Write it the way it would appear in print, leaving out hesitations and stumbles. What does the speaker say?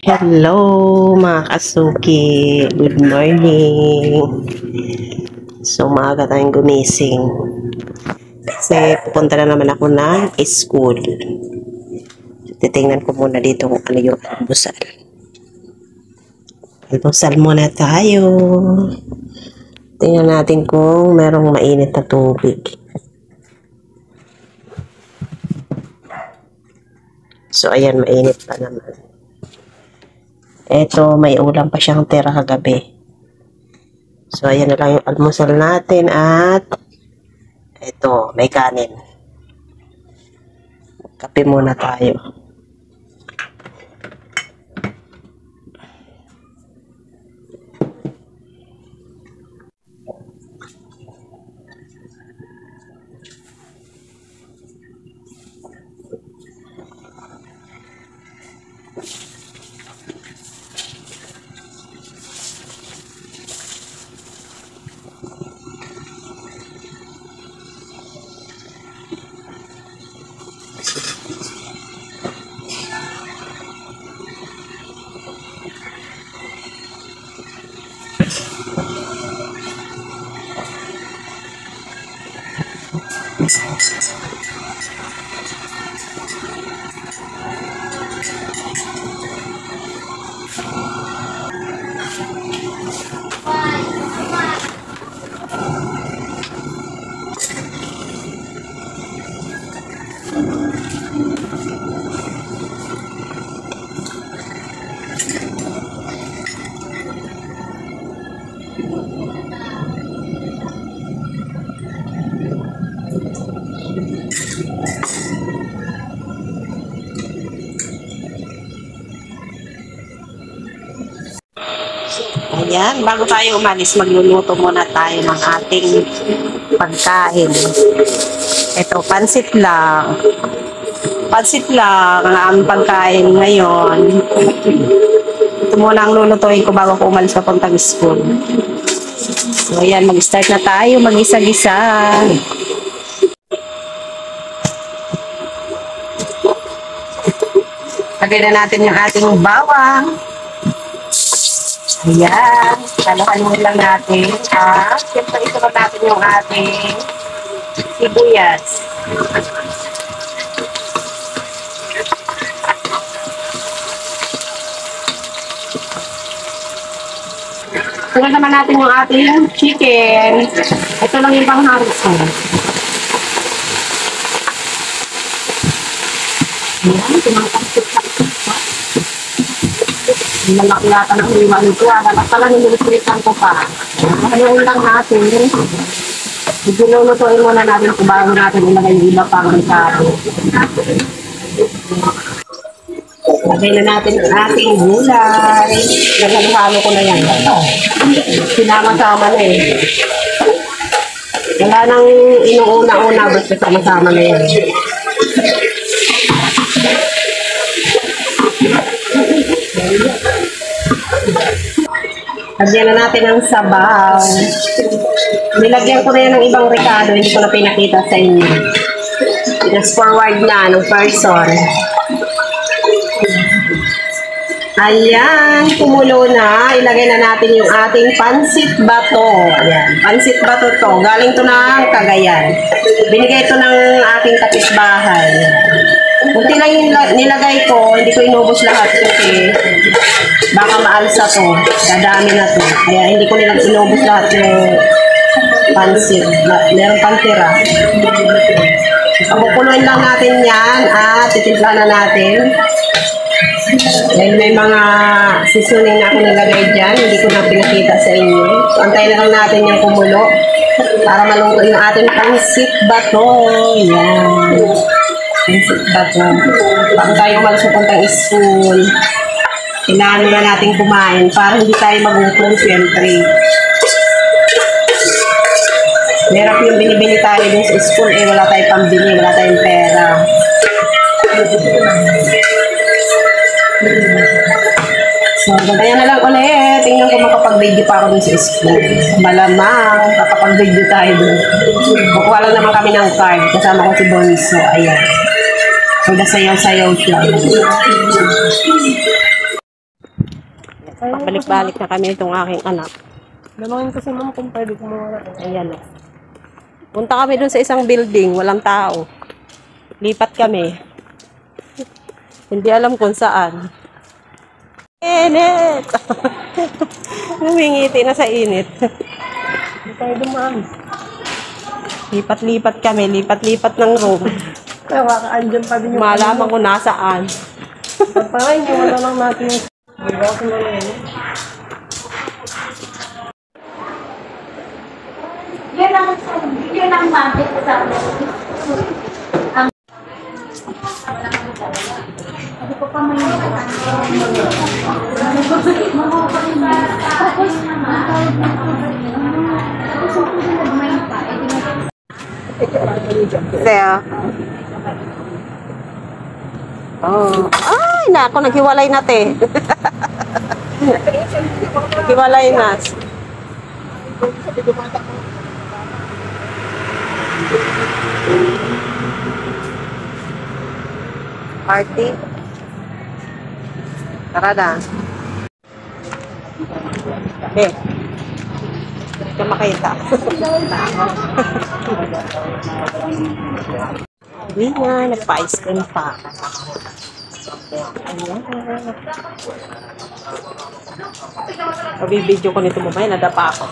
Hello mga kasuki, good morning. So maaga tayong gumising kasi pupunta na naman ako ng school. Titingnan ko muna dito kung ano yung almusal. Almusal muna tayo. Tingnan natin kung merong mainit na tubig. So ayan, mainit pa naman. Eto, may ulam pa siyang tira kagabi. So, ayan na lang yung almusal natin at eto, may kanin. Kape muna tayo. Ayan, bago tayo umalis, magluluto muna tayo ng ating pagkain. Ito, pansit lang. Pansit lang ang aming pagkain ngayon. Ito muna ang lulutuin ko bago ko umalis papuntang school. So, ayan, mag-start na tayo, mag-isa-gisa. Lagay na natin yung ating bawang. Ayan, halo-halo lang natin. At siyempre isunod natin yung ating sibuyas. Sunod naman natin yung ating chicken. Ito lang yung pangharap ko. Ayan, tumatang-tutak. Nalak-latan ang lima nito. Nalak pala nilulutuitan ko pa. Haluin lang natin. Lulutuin muna natin kung bago natin ilagay yung iba pang risado. Lagay na natin ang ating gulay. Naghalo ko na yan. Sinama-sama na eh. Wala nang inuuna-una. Basta sama-sama na yan. Lagyan na natin ang sabaw. Nilagyan ko na yan ng ibang rekado. Hindi ko na pinakita sa inyo. Just forward na ng person. Ayan, kumulo na. Ilagay na natin yung ating pansit bato. Ayan, pansit bato to. Galing to ng Cagayan. Binigay ito ng aking kapitbahay. Kunti lang yung nilagay ko. Hindi ko inubos lahat kasi baka maalsa to. Dadami na to. Kaya hindi ko nilang inubos lahat yung pansit. Meron pang tira. Pagkukuloyin lang natin yan at titimpla na natin. Dahil may mga seasoning na ako nilagay dyan. Hindi ko na pinakita sa inyo. So, antayin na lang natin yung kumulo para malungkot yung ating pansit bato. Yan. Pansit bato. Bago tayo umalis sa puntang school, kailangan na natin kumain para hindi tayo magutom, siyempre. Merap yung binibili tayo dun sa school, eh wala tayong pambili, wala tayong pera. So, ganyan na lang ulit. Tingnan ko makapag-video pa ako dun sa school. Malamang, kapag-video tayo dun. Kukuha lang naman kami ng card. Kasama ko si Bonso. Ayan. So, nasayaw-sayaw siya. Pabalik-balik na kami itong aking anak. Dalawin kasi ma'am kung pwede kumuha. Ayan o. Punta kami dun sa isang building, walang tao. Lipat kami. Hindi alam kung saan. Init! Humingiti na sa init. Hindi tayo dumaan. Lipat-lipat kami, lipat-lipat ng room. Kaya andyan pa din yung... Malaman ko nasaan. Parang yung wala lang natin yung... Diba ko na lang yun. Yun ang magic sa hindi ko pa may Leo. Oh. Ay, nako, naghiwalay na te. Naghiwalay na. Party. Tara na. Eh. Hindi ka makita. Hindi nga, nagpa-ice cream pa. Ayan. Pabibidyo ko nito mamaya, nadapa ako.